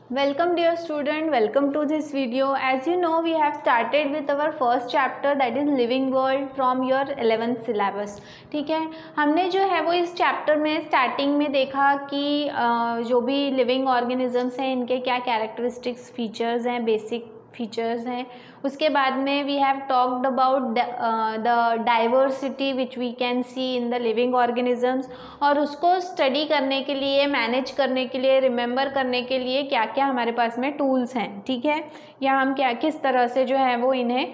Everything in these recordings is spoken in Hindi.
Welcome dear student, welcome to this video. As you know, we have started with our first chapter, that is living world from your 11th syllabus. ठीक है, हमने जो है वो इस चैप्टर में स्टार्टिंग में देखा कि जो भी लिविंग ऑर्गेनिजम्स हैं इनके क्या कैरेक्टरिस्टिक्स फीचर्स हैं, बेसिक फीचर्स हैं. उसके बाद में we have talked about the diversity which we can see in the living organisms, और उसको स्टडी करने के लिए, मैनेज करने के लिए, रिमेंबर करने के लिए क्या क्या हमारे पास में टूल्स हैं. ठीक है, या हम क्या किस तरह से जो है वो इन्हें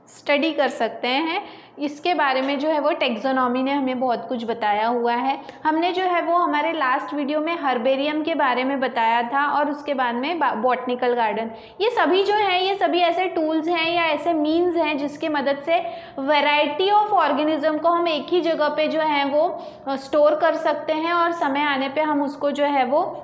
स्टडी कर सकते हैं, इसके बारे में जो है वो टेक्सोनॉमी ने हमें बहुत कुछ बताया हुआ है. हमने जो है वो हमारे लास्ट वीडियो में हर्बेरियम के बारे में बताया था, और उसके बाद में बॉटनिकल गार्डन. ये सभी जो है ये सभी ऐसे टूल्स हैं या ऐसे मीन्स हैं जिसकी मदद से वैरायटी ऑफ ऑर्गेनिज्म को हम एक ही जगह पे जो है वो स्टोर कर सकते हैं, और समय आने पे हम उसको जो है वो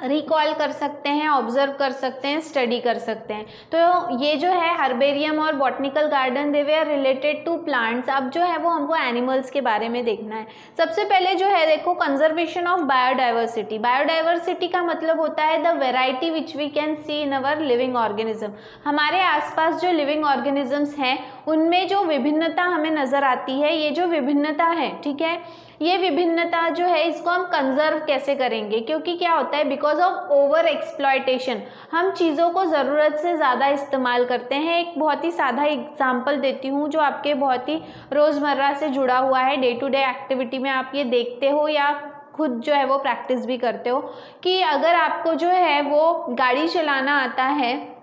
रिकॉल कर सकते हैं, ऑब्जर्व कर सकते हैं, स्टडी कर सकते हैं. तो ये जो है हर्बेरियम और botanical garden, they way are related to plants. अब जो है वो हमको एनिमल्स के बारे में देखना है. सबसे पहले जो है देखो, कंजर्वेशन ऑफ बायोडाइवर्सिटी. बायोडाइवर्सिटी का मतलब होता है the variety which we can see in our living organism. हमारे आसपास जो लिविंग ऑर्गेनिजम्स हैं उनमें जो विभिन्नता हमें नज़र आती है, ये जो विभिन्नता है, ठीक है, ये विभिन्नता जो है इसको हम कंजर्व कैसे करेंगे, क्योंकि क्या होता है, बिकॉज ऑफ ओवर एक्सप्लॉयटेशन हम चीज़ों को ज़रूरत से ज़्यादा इस्तेमाल करते हैं. एक बहुत ही सादा एग्जांपल देती हूँ जो आपके बहुत ही रोज़मर्रा से जुड़ा हुआ है, डे टू डे एक्टिविटी में आप ये देखते हो या खुद जो है वो प्रैक्टिस भी करते हो, कि अगर आपको जो है वो गाड़ी चलाना आता है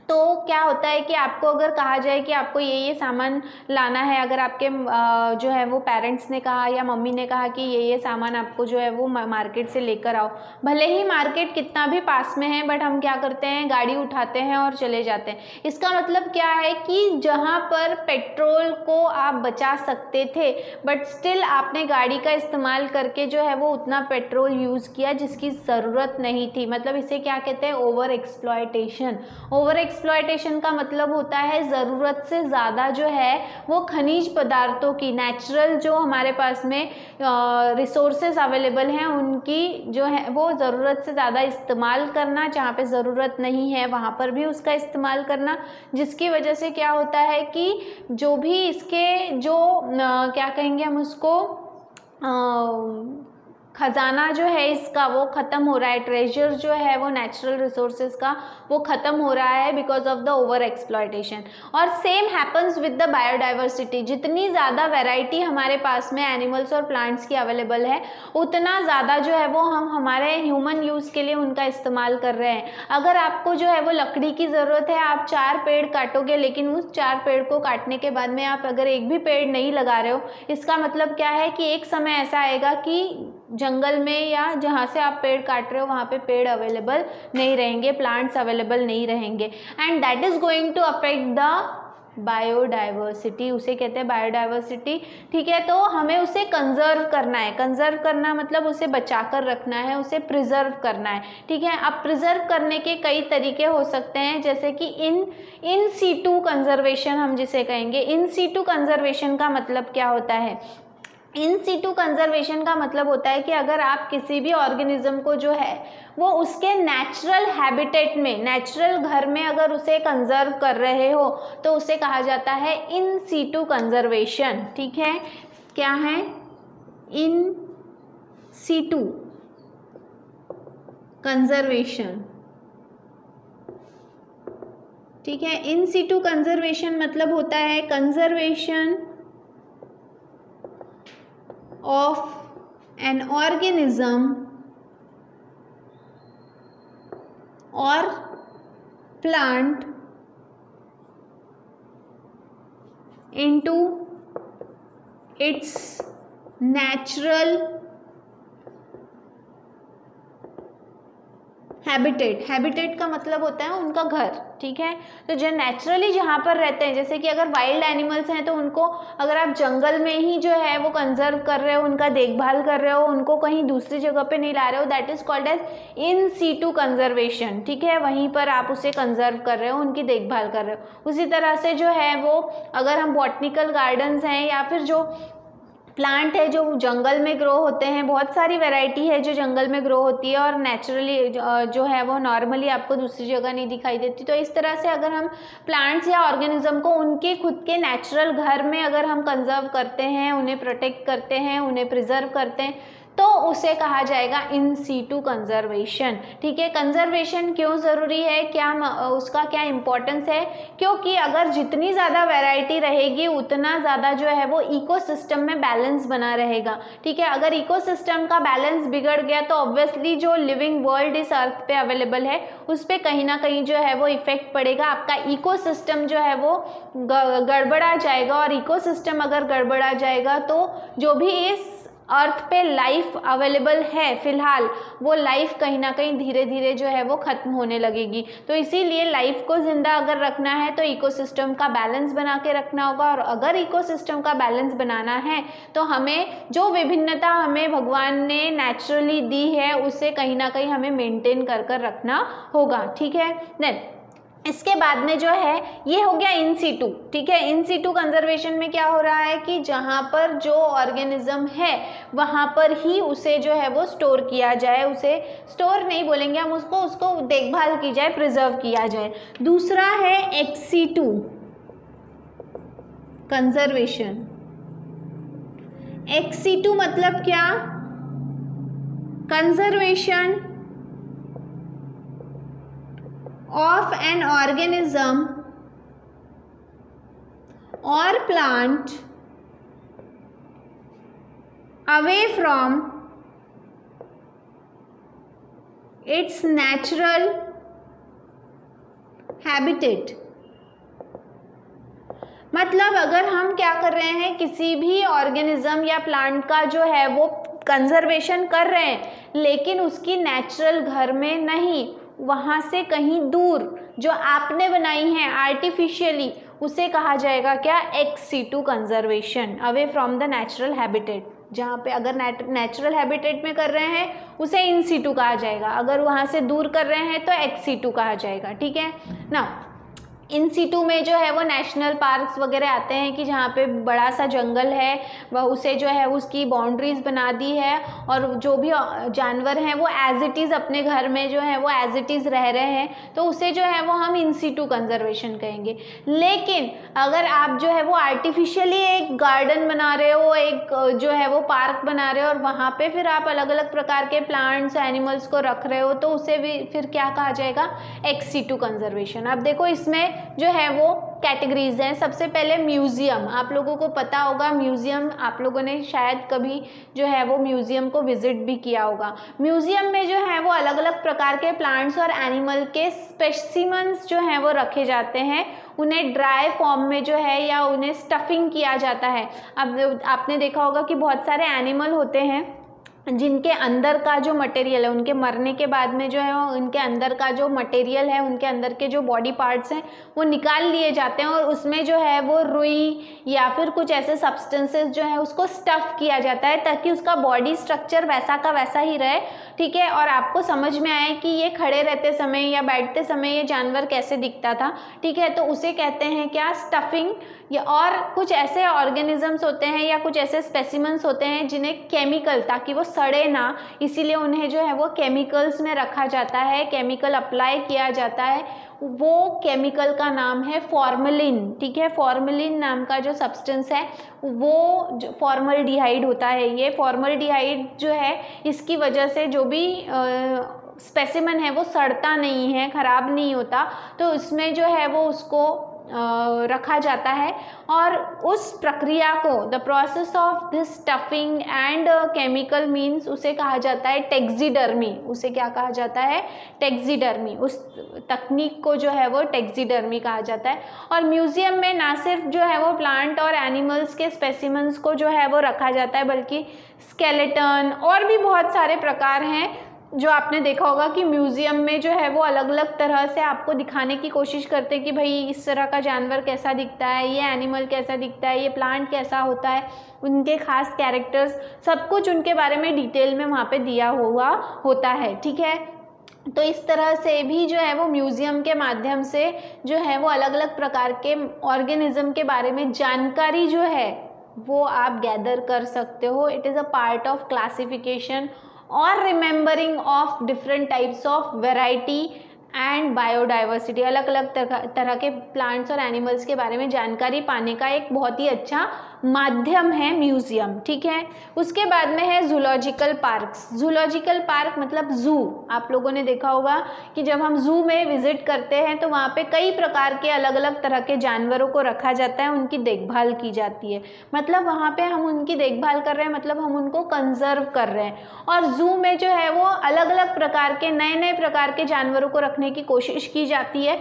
तो क्या होता है कि आपको अगर कहा जाए कि आपको ये सामान लाना है, अगर आपके जो है वो पेरेंट्स ने कहा या मम्मी ने कहा कि ये सामान आपको जो है वो मार्केट से लेकर आओ, भले ही मार्केट कितना भी पास में है, बट हम क्या करते हैं, गाड़ी उठाते हैं और चले जाते हैं. इसका मतलब क्या है कि जहाँ पर पेट्रोल को आप बचा सकते थे, बट स्टिल आपने गाड़ी का इस्तेमाल करके जो है वो उतना पेट्रोल यूज़ किया जिसकी ज़रूरत नहीं थी. मतलब इसे क्या कहते हैं, ओवर एक्सप्लॉयटेशन. ओवर एक्सप्लॉयटेशन का मतलब होता है ज़रूरत से ज़्यादा जो है वो खनिज पदार्थों की, नेचुरल जो हमारे पास में रिसोर्सेज अवेलेबल हैं उनकी जो है वो ज़रूरत से ज़्यादा इस्तेमाल करना, जहाँ पे ज़रूरत नहीं है वहाँ पर भी उसका इस्तेमाल करना, जिसकी वजह से क्या होता है कि जो भी इसके जो क्या कहेंगे हम उसको खजाना जो है इसका वो ख़त्म हो रहा है, ट्रेजर जो है वो नेचुरल रिसोर्सेज का वो ख़त्म हो रहा है because of the over exploitation. और same happens with the biodiversity. जितनी ज़्यादा वैरायटी हमारे पास में एनिमल्स और प्लांट्स की अवेलेबल है, उतना ज़्यादा जो है वो हम हमारे ह्यूमन यूज़ के लिए उनका इस्तेमाल कर रहे हैं. अगर आपको जो है वो लकड़ी की ज़रूरत है, आप 4 पेड़ काटोगे, लेकिन उस 4 पेड़ को काटने के बाद में आप अगर एक भी पेड़ नहीं लगा रहे हो, इसका मतलब क्या है कि एक समय ऐसा आएगा कि जंगल में या जहाँ से आप पेड़ काट रहे हो वहाँ पे पेड़ अवेलेबल नहीं रहेंगे, प्लांट्स अवेलेबल नहीं रहेंगे, and that is going to affect the biodiversity. उसे कहते हैं बायोडाइवर्सिटी. ठीक है, तो हमें उसे कंजर्व करना है. कंजर्व करना मतलब उसे बचा कर रखना है, उसे प्रिजर्व करना है. ठीक है, अब प्रिजर्व करने के कई तरीके हो सकते हैं, जैसे कि इन सीटू कंजर्वेशन हम जिसे कहेंगे. इन सीटू कंजर्वेशन का मतलब क्या होता है, इन सीटू कंजर्वेशन का मतलब होता है कि अगर आप किसी भी ऑर्गेनिज्म को जो है वो उसके नेचुरल हैबिटेट में, नेचुरल घर में अगर उसे कंजर्व कर रहे हो तो उसे कहा जाता है इन सीटू कंजर्वेशन. ठीक है, क्या है, इन सीटू कंजर्वेशन. ठीक है, इन सीटू कंजर्वेशन मतलब होता है conservation of an organism or plant into its natural habitat. Habitat का मतलब होता है उनका घर. ठीक है, तो जो नेचुरली जहाँ पर रहते हैं, जैसे कि अगर वाइल्ड एनिमल्स हैं तो उनको अगर आप जंगल में ही जो है वो कंजर्व कर रहे हो, उनका देखभाल कर रहे हो, उनको कहीं दूसरी जगह पे नहीं ला रहे हो, that is called as in situ conservation. ठीक है, वहीं पर आप उसे कंजर्व कर रहे हो, उनकी देखभाल कर रहे हो. उसी तरह से जो है वो अगर हम बॉटनिकल गार्डन्स हैं या फिर जो प्लांट है जो जंगल में ग्रो होते हैं, बहुत सारी वैरायटी है जो जंगल में ग्रो होती है और नेचुरली जो है वो नॉर्मली आपको दूसरी जगह नहीं दिखाई देती। तो इस तरह से अगर हम प्लांट्स या ऑर्गेनिज्म को उनके खुद के नेचुरल घर में अगर हम कंजर्व करते हैं, उन्हें प्रोटेक्ट करते हैं, उन्हें प्रिजर्व करते हैं, तो उसे कहा जाएगा इन सीटू कंजर्वेशन। ठीक है, कंजर्वेशन क्यों ज़रूरी है, क्या उसका क्या इम्पोर्टेंस है, क्योंकि अगर जितनी ज़्यादा वैरायटी रहेगी उतना ज़्यादा जो है वो इकोसिस्टम में बैलेंस बना रहेगा। ठीक है, अगर इकोसिस्टम का बैलेंस बिगड़ गया तो ऑब्वियसली जो लिविंग वर्ल्ड इस अर्थ पे अवेलेबल है उस पर कहीं ना कहीं जो है वो इफेक्ट पड़ेगा, आपका इकोसिस्टम जो है वो गड़बड़ा जाएगा। और इकोसिस्टम अगर गड़बड़ा जाएगा तो जो भी इस अर्थ पे लाइफ अवेलेबल है फिलहाल, वो लाइफ कहीं ना कहीं धीरे धीरे जो है वो ख़त्म होने लगेगी। तो इसीलिए लाइफ को ज़िंदा अगर रखना है तो इकोसिस्टम का बैलेंस बना के रखना होगा। और अगर इकोसिस्टम का बैलेंस बनाना है तो हमें जो विभिन्नता हमें भगवान ने नेचुरली दी है उसे कहीं ना कहीं हमें मेंटेन कर कर रखना होगा। ठीक है, देन इसके बाद में जो है ये हो गया इन सीटू। ठीक है, इन सीटू कंजर्वेशन में क्या हो रहा है कि जहाँ पर जो ऑर्गेनिज्म है वहाँ पर ही उसे जो है वो स्टोर किया जाए, उसे स्टोर नहीं बोलेंगे हम उसको देखभाल की जाए, प्रिजर्व किया जाए। दूसरा है ex situ conservation. Ex situ मतलब क्या, conservation of an organism or plant away from its natural habitat। मतलब अगर हम क्या कर रहे हैं, किसी भी ऑर्गेनिज्म या प्लांट का जो है वो कंजर्वेशन कर रहे हैं लेकिन उसकी नेचुरल घर में नहीं, वहाँ से कहीं दूर जो आपने बनाई हैं आर्टिफिशियली, उसे कहा जाएगा क्या, ex situ conservation, away from the natural habitat. जहाँ पे अगर नेचुरल हैबिटेट में कर रहे हैं उसे इन सीटू कहा जाएगा, अगर वहाँ से दूर कर रहे हैं तो एक्स सीटू कहा जाएगा। ठीक है ना, इन सीटू में जो है वो नेशनल पार्क्स वगैरह आते हैं कि जहाँ पे बड़ा सा जंगल है वह उसे जो है उसकी बाउंड्रीज बना दी है और जो भी जानवर हैं वो एज इट इज़ अपने घर में जो है वो एज इट इज़ रह रहे हैं, तो उसे जो है वो हम इन सीटू कंजर्वेशन कहेंगे। लेकिन अगर आप जो है वो आर्टिफिशियली एक गार्डन बना रहे हो, एक जो है वो पार्क बना रहे हो और वहाँ पे फिर आप अलग अलग प्रकार के प्लांट्स एनिमल्स को रख रहे हो, तो उसे भी फिर क्या कहा जाएगा, एक्स सीटू कंजर्वेशन। अब देखो इसमें जो है वो कैटेगरीज हैं। सबसे पहले म्यूज़ियम, आप लोगों को पता होगा म्यूज़ियम, आप लोगों ने शायद कभी जो है वो म्यूज़ियम को विजिट भी किया होगा। म्यूज़ियम में जो है वो अलग अलग प्रकार के प्लांट्स और एनिमल के स्पेसिमेंस जो हैं वो रखे जाते हैं, उन्हें ड्राई फॉर्म में जो है या उन्हें स्टफिंग किया जाता है। अब आपने देखा होगा कि बहुत सारे एनिमल होते हैं जिनके अंदर का जो मटेरियल है, उनके मरने के बाद में जो है उनके अंदर का जो मटेरियल है, उनके अंदर के जो बॉडी पार्ट्स हैं वो निकाल लिए जाते हैं और उसमें जो है वो रुई या फिर कुछ ऐसे सब्सटेंसेस जो है उसको स्टफ़ किया जाता है ताकि उसका बॉडी स्ट्रक्चर वैसा का वैसा ही रहे। ठीक है, और आपको समझ में आए कि ये खड़े रहते समय या बैठते समय ये जानवर कैसे दिखता था। ठीक है, तो उसे कहते हैं क्या, स्टफिंग। या और कुछ ऐसे ऑर्गेनिजम्स होते हैं या कुछ ऐसे स्पेसिमेंस होते हैं जिन्हें केमिकल, ताकि वो सड़े ना, इसीलिए उन्हें जो है वो केमिकल्स में रखा जाता है, केमिकल अप्लाई किया जाता है। वो केमिकल का नाम है फॉर्मेलिन। ठीक है, फॉर्मेलिन नाम का जो सब्सटेंस है वो फॉर्मल्डिहाइड होता है। ये फॉर्मल्डिहाइड जो है इसकी वजह से जो भी स्पेसिमेन है वो सड़ता नहीं है, ख़राब नहीं होता, तो इसमें जो है वो उसको रखा जाता है। और उस प्रक्रिया को, the process of this stuffing and chemical means, उसे कहा जाता है टेक्सीडर्मी। उसे क्या कहा जाता है, टेक्सीडर्मी। उस तकनीक को जो है वो टेक्सीडर्मी कहा जाता है। और म्यूज़ियम में ना सिर्फ जो है वो प्लांट और एनिमल्स के स्पेसिमेंस को जो है वो रखा जाता है, बल्कि स्केलेटन और भी बहुत सारे प्रकार हैं जो आपने देखा होगा कि म्यूज़ियम में जो है वो अलग अलग तरह से आपको दिखाने की कोशिश करते हैं कि भाई इस तरह का जानवर कैसा दिखता है, ये एनिमल कैसा दिखता है, ये प्लांट कैसा होता है, उनके खास कैरेक्टर्स, सब कुछ उनके बारे में डिटेल में वहाँ पे दिया हुआ होता है। ठीक है, तो इस तरह से भी जो है वो म्यूज़ियम के माध्यम से जो है वो अलग अलग प्रकार के ऑर्गेनिज्म के बारे में जानकारी जो है वो आप गैदर कर सकते हो। It is a part of classification और remembering of different types of variety and biodiversity. अलग अलग तरह के प्लांट्स और एनिमल्स के बारे में जानकारी पाने का एक बहुत ही अच्छा माध्यम है म्यूजियम, ठीक है। उसके बाद में है जूलॉजिकल पार्क्स। जूलॉजिकल पार्क मतलब जू। आप लोगों ने देखा होगा कि जब हम जू में विजिट करते हैं तो वहाँ पे कई प्रकार के अलग अलग तरह के जानवरों को रखा जाता है, उनकी देखभाल की जाती है। मतलब वहाँ पे हम उनकी देखभाल कर रहे हैं, मतलब हम उनको कंजर्व कर रहे हैं। और जू में जो है वो अलग अलग प्रकार के नए नए प्रकार के जानवरों को रखने की कोशिश की जाती है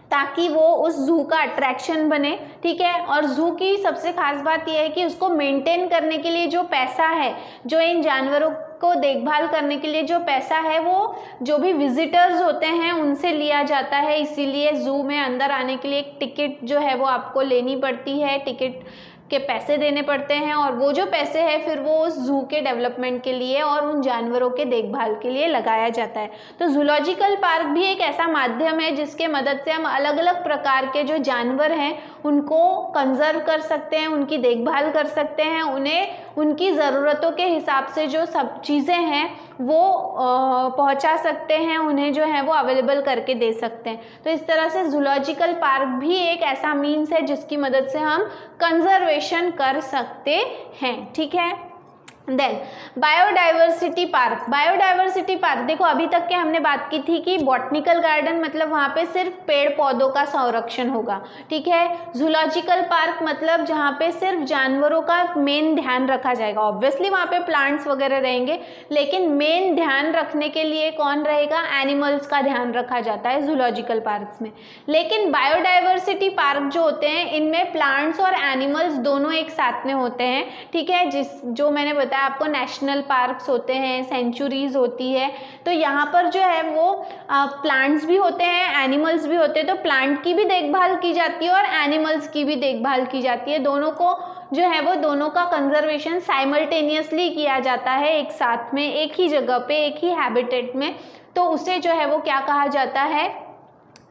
ताकि वो उस जू का अट्रैक्शन बने, ठीक है। और जू की सबसे खास बात यह है कि उसको मेंटेन करने के लिए जो पैसा है, जो इन जानवरों को देखभाल करने के लिए जो पैसा है, वो जो भी विजिटर्स होते हैं उनसे लिया जाता है। इसीलिए जू में अंदर आने के लिए एक टिकट जो है वो आपको लेनी पड़ती है, टिकट के पैसे देने पड़ते हैं, और वो जो पैसे हैं फिर वो उस जू के डेवलपमेंट के लिए और उन जानवरों के देखभाल के लिए लगाया जाता है। तो जूलॉजिकल पार्क भी एक ऐसा माध्यम है जिसके मदद से हम अलग अलग प्रकार के जो जानवर हैं उनको कंजर्व कर सकते हैं, उनकी देखभाल कर सकते हैं, उन्हें उनकी ज़रूरतों के हिसाब से जो सब चीज़ें हैं वो पहुंचा सकते हैं, उन्हें जो है वो अवेलेबल करके दे सकते हैं। तो इस तरह से जूलॉजिकल पार्क भी एक ऐसा मीन्स है जिसकी मदद से हम कंजर्वेशन कर सकते हैं, ठीक है। Then biodiversity park. Biodiversity park देखो, अभी तक के हमने बात की थी कि बॉटनिकल गार्डन मतलब वहाँ पे सिर्फ पेड़ पौधों का संरक्षण होगा, ठीक है। जूलॉजिकल पार्क मतलब जहाँ पे सिर्फ जानवरों का मेन ध्यान रखा जाएगा। ऑब्वियसली वहाँ पे प्लांट्स वगैरह रहेंगे, लेकिन मेन ध्यान रखने के लिए कौन रहेगा? एनिमल्स का ध्यान रखा जाता है जूलॉजिकल पार्क्स में। लेकिन बायोडाइवर्सिटी पार्क जो होते हैं इनमें प्लांट्स और एनिमल्स दोनों एक साथ में होते हैं, ठीक है। जो मैंने बताया आपको, नेशनल पार्क्स होते हैं, सेंचुरीज होती है, तो यहाँ पर जो है वो प्लांट्स भी होते हैं, एनिमल्स भी होते हैं। तो प्लांट की भी देखभाल की जाती है और एनिमल्स की भी देखभाल की जाती है। दोनों को जो है वो दोनों का कंजर्वेशन साइमल्टेनियसली किया जाता है, एक साथ में, एक ही जगह पे, एक ही हैबिटेट में। तो उसे जो है वो क्या कहा जाता है?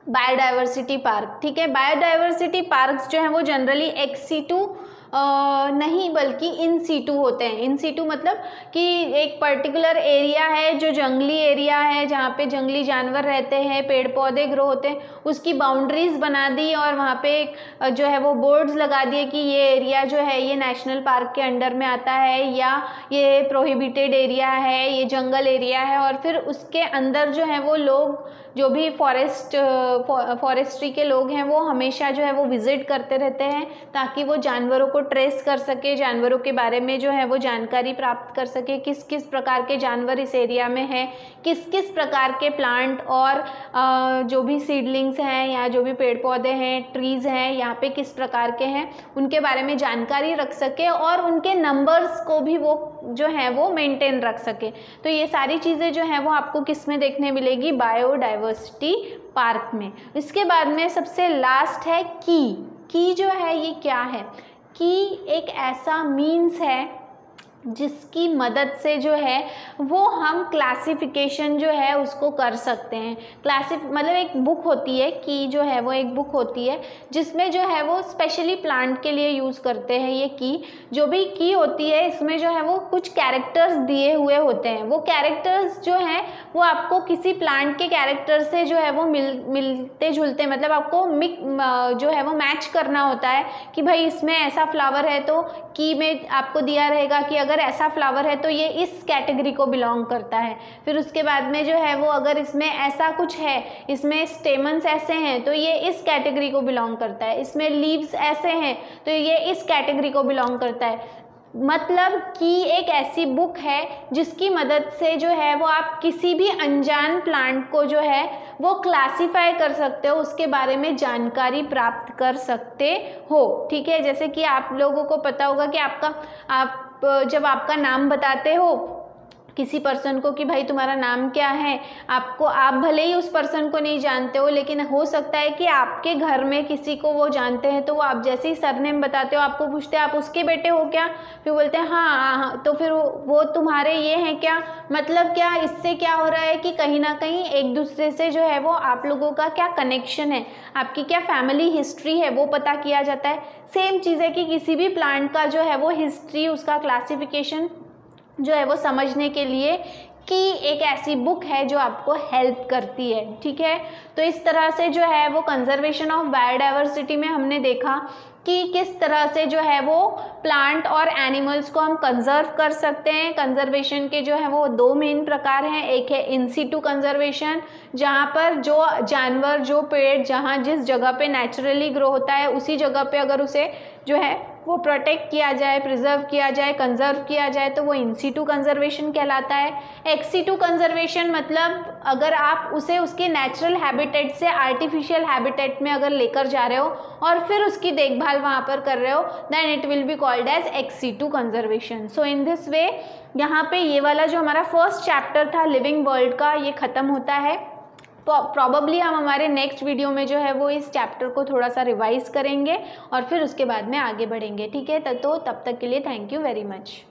बायोडाइवर्सिटी पार्क, ठीक है। बायोडाइवर्सिटी पार्क्स जो है वो जनरली एक्स सीटू नहीं बल्कि इन सीटू होते हैं। इन सीटू मतलब कि एक पर्टिकुलर एरिया है जो जंगली एरिया है, जहाँ पे जंगली जानवर रहते हैं, पेड़ पौधे ग्रो होते हैं, उसकी बाउंड्रीज बना दी और वहाँ पे जो है वो बोर्ड्स लगा दिए कि ये एरिया जो है ये नेशनल पार्क के अंडर में आता है, या ये प्रोहिबिटेड एरिया है, ये जंगल एरिया है। और फिर उसके अंदर जो है वो लोग, जो भी फॉरेस्ट्री के लोग हैं, वो हमेशा जो है वो विजिट करते रहते हैं ताकि वो जानवरों को ट्रेस कर सके, जानवरों के बारे में जो है वो जानकारी प्राप्त कर सके, किस किस प्रकार के जानवर इस एरिया में हैं, किस किस प्रकार के प्लांट और जो भी सीडलिंग्स हैं या जो भी पेड़ पौधे हैं, ट्रीज़ हैं, यहाँ पे किस प्रकार के हैं, उनके बारे में जानकारी रख सके और उनके नंबर्स को भी वो जो है वो मेंटेन रख सके। तो ये सारी चीज़ें जो हैं वो आपको किस में देखने मिलेगी? बायोडाइवर्सिटी पार्क में। इसके बाद में सबसे लास्ट है की जो है ये क्या है? की एक ऐसा मीन्स है जिसकी मदद से जो है वो हम क्लासिफिकेशन जो है उसको कर सकते हैं। मतलब एक बुक होती है, की जो है वो एक बुक होती है जिसमें जो है वो स्पेशली प्लांट के लिए यूज़ करते हैं। ये की जो भी की होती है इसमें जो है वो कुछ कैरेक्टर्स दिए हुए होते हैं। वो कैरेक्टर्स जो हैं वो आपको किसी प्लांट के कैरेक्टर से जो है वो मिलते जुलते, मतलब आपको जो है वो मैच करना होता है कि भाई इसमें ऐसा फ्लावर है तो की में आपको दिया रहेगा कि अगर ऐसा फ्लावर है तो ये इस कैटेगरी को बिलोंग करता है। फिर उसके बाद में जो है वो अगर इसमें ऐसा कुछ है, इसमें स्टेमन्स ऐसे हैं तो ये इस कैटेगरी को बिलोंग करता है, इसमें लीव्स ऐसे हैं तो ये इस कैटेगरी को बिलोंग करता है। मतलब कि एक ऐसी बुक है जिसकी मदद से जो है वो आप किसी भी अनजान प्लांट को जो है वो क्लासीफाई कर सकते हो, उसके बारे में जानकारी प्राप्त कर सकते हो, ठीक है। जैसे कि आप लोगों को पता होगा कि आप जब आपका नाम बताते हो किसी पर्सन को कि भाई तुम्हारा नाम क्या है, आप भले ही उस पर्सन को नहीं जानते हो, लेकिन हो सकता है कि आपके घर में किसी को वो जानते हैं, तो वो आप जैसे ही सरनेम बताते हो आपको पूछते हैं आप उसके बेटे हो क्या, फिर बोलते हैं हाँ, तो फिर वो तुम्हारे ये हैं क्या। मतलब क्या, इससे क्या हो रहा है कि कहीं ना कहीं एक दूसरे से जो है वो आप लोगों का क्या कनेक्शन है, आपकी क्या फैमिली हिस्ट्री है वो पता किया जाता है। सेम चीज़ है कि किसी भी प्लांट का जो है वो हिस्ट्री, उसका क्लासिफिकेशन जो है वो समझने के लिए कि एक ऐसी बुक है जो आपको हेल्प करती है। ठीक है, तो इस तरह से जो है वो कंजर्वेशन ऑफ बायोडाइवर्सिटी में हमने देखा कि किस तरह से जो है वो प्लांट और एनिमल्स को हम कंजर्व कर सकते हैं। कंजर्वेशन के जो है वो 2 मेन प्रकार हैं। एक है इन सिटू कंजर्वेशन, जहाँ पर जो जानवर, जो पेड़ जहाँ जिस जगह पे नेचुरली ग्रो होता है उसी जगह पे अगर उसे जो है वो प्रोटेक्ट किया जाए, प्रिजर्व किया जाए, कंजर्व किया जाए, तो वो इन सिटू कंजर्वेशन कहलाता है। एक्स सिटू कंजर्वेशन मतलब अगर आप उसे उसके नेचुरल हैबिटेट से आर्टिफिशियल हैबिटेट में अगर लेकर जा रहे हो और फिर उसकी देखभाल वहाँ पर कर रहे हो, then it will be called as ex situ conservation. So in this way यहाँ पे ये वाला जो हमारा फर्स्ट चैप्टर था लिविंग वर्ल्ड का, ये ख़त्म होता है। प्रॉबली हम हमारे नेक्स्ट वीडियो में जो है वो इस चैप्टर को थोड़ा सा रिवाइज करेंगे और फिर उसके बाद में आगे बढ़ेंगे। ठीक है, तो तब तक के लिए थैंक यू वेरी मच।